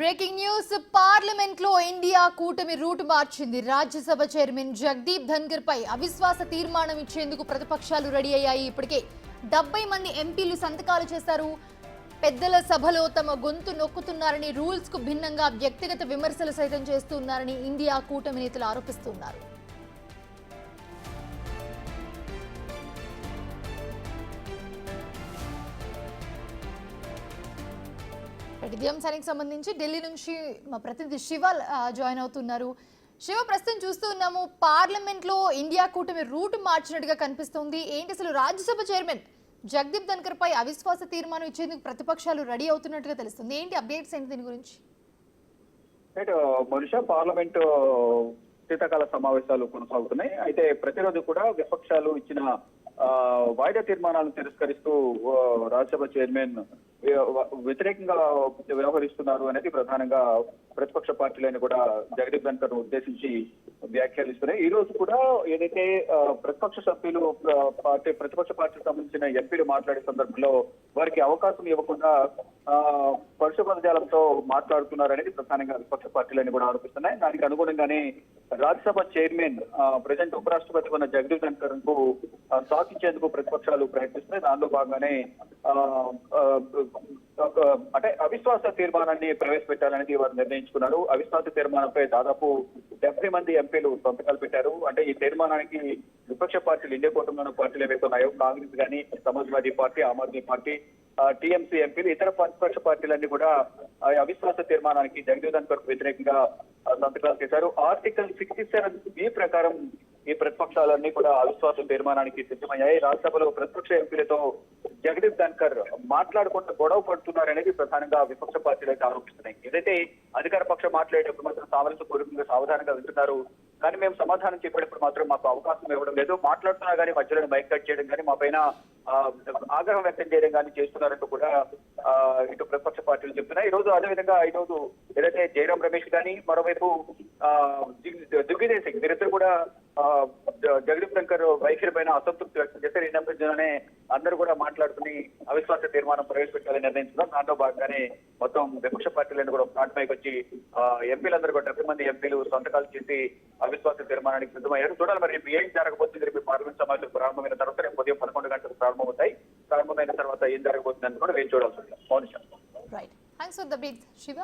Breaking news parliament లో India కూటమి route మార్చింది. రాజ్యసభ చైర్మన్ జగదీప్ ధన్కర్ పై అవిశ్వాస తీర్మానం ఇచ్చేందుకు ప్రతిపక్షాలు రెడీ అయ్యాయి. ఇప్పటికే 70 మంది ఎంపీలు సంతకాలు చేశారు. పెద్దల సభలో తమ గొంతు నొక్కుతున్నారని, రూల్స్ కు భిన్నంగా వ్యక్తిగత విమర్శలు సైతం చేస్తున్నారని ఇండియా కూటమి నేతలు ఆరోపిస్తున్నారు. ఇదే అంశానికి సంబంధించి ఢిల్లీ నుంచి మా ప్రతినిధి శివ జాయిన్ అవుతున్నారు. శివ, ప్రస్తుతం చూస్తూ ఉన్నాము పార్లమెంట్ లో ఇండియా కూటమి రూట్ మార్చినట్టుగా కనిపిస్తుంది. ఏంటి అసలు రాజ్యసభ చైర్మన్ జగదీప్ ధన్కర్ పై అవిశ్వాస తీర్మానం ఇచ్చేందుకు ప్రతిపక్షాలు రెడీ అవుతున్నట్టుగా తెలుస్తుంది. ఏంటి అప్డేట్స్ ఏంటి దీని గురించి? మనిషా పార్లమెంటు శీతాకాల సమావేశాలు కొనసాగుతున్నాయి. అయితే ప్రతిరోజు కూడా విపక్షాలు ఇచ్చిన వాయిదా తీర్మానాలను తిరస్కరిస్తూ రాజ్యసభ చైర్మన్ వ్యతిరేకంగా వ్యవహరిస్తున్నారు అనేది ప్రధానంగా ప్రతిపక్ష పార్టీలను కూడా జగదీప్ ధన్కర్ ఉద్దేశించి వ్యాఖ్యానిస్తున్నాయి. ఈ రోజు కూడా ఏదైతే ప్రతిపక్ష సభ్యులు ప్రతిపక్ష పార్టీకి సంబంధించిన ఎంపీలు మాట్లాడే సందర్భంలో వారికి అవకాశం ఇవ్వకుండా పరుష పదజాలంతో మాట్లాడుతున్నారనేది ప్రధానంగా విపక్ష పార్టీలను కూడా ఆరోపిస్తున్నాయి. దానికి అనుగుణంగానే రాజ్యసభ చైర్మన్ ప్రజెంట్ ఉపరాష్ట్రపతి ఉన్న జగదీప్ ధన్కర్ కు సాధించేందుకు ప్రతిపక్షాలు ప్రయత్నిస్తున్నాయి. దానిలో భాగంగానే అంటే అవిశ్వాస తీర్మానాన్ని ప్రవేశపెట్టాలనేది వారు నిర్ణయించుకున్నారు. అవిశ్వాస తీర్మానంపై దాదాపు 70 మంది ఎంపీలు సంతకాలు పెట్టారు. అంటే ఈ తీర్మానానికి విపక్ష పార్టీలు ఇండియా కూటమిలోని పార్టీలు ఏవైతే ఉన్నాయో కాంగ్రెస్ కానీ, Samajwadi party, Aam Aadmi party, TMC ఎంపీలు, ఇతర ప్రతిపక్ష పార్టీలన్నీ కూడా అవిశ్వాస తీర్మానానికి జగదీప్ ధన్కర్ వ్యతిరేకంగా సంతకాలు చేశారు. ఆర్టికల్ 67B ప్రకారం ఈ ప్రతిపక్షాలన్నీ కూడా అవిశ్వాస తీర్మానానికి సిద్ధమయ్యాయి. రాజ్యసభలో ప్రతిపక్ష ఎంపీలతో జగదీప్ ధన్కర్ మాట్లాడకుండా గొడవ పడుతున్నారనేది ప్రధానంగా విపక్ష పార్టీలు అయితే ఆరోపిస్తున్నాయి. ఏదైతే అధికార పక్షం మాట్లాడేటప్పుడు మాత్రం సామరస్యపూర్వకంగా సావధానంగా వింటున్నారు, కానీ మేము సమాధానం చెప్పేటప్పుడు మాత్రం మాకు అవకాశం ఇవ్వడం లేదు, మాట్లాడుతున్నా కానీ మధ్యలో మైక్ కట్ చేయడం కానీ, మా పైన ఆగ్రహం వ్యక్తం చేయడం కానీ చేస్తున్నారంటూ కూడా ఇటు ప్రతిపక్ష పార్టీలు చెప్తున్నాయి. ఈ రోజు అదేవిధంగా ఈరోజు ఏదైతే జయరాం రమేష్ కానీ, మరోవైపు దిగ్విజయ్ సింగ్, వీరిద్దరు కూడా జగదీప్ ధన్కర్ వైఖరి పైన అసంతృప్తి వ్యక్తం చేశారు. ఈ నేపథ్యంలోనే అందరూ కూడా మాట్లాడుకుని అవిశ్వాస తీర్మానం ప్రవేశపెట్టాలని నిర్ణయించుకున్నారు. దాంట్లో భాగంగానే మొత్తం విపక్ష పార్టీలను కూడా ఫ్రంట్ పైకి వచ్చి ఎంపీలందరూ కూడా 70 మంది ఎంపీలు సంతకాలు చేసి అవిశ్వాస తీర్మానానికి సిద్ధమయ్యారు. చూడాలి మరి ఏం జరగబోతుంది. రేపు పార్లమెంట్ సమావేశాలు ప్రారంభమైన తర్వాత రేపు ఉదయం 11 గంటలకు ప్రారంభమవుతాయి. ప్రారంభమైన తర్వాత ఏం జరగబోతుంది అని కూడా వేచి చూడాల్సి ఉంది. Right, thanks for the big Shiva.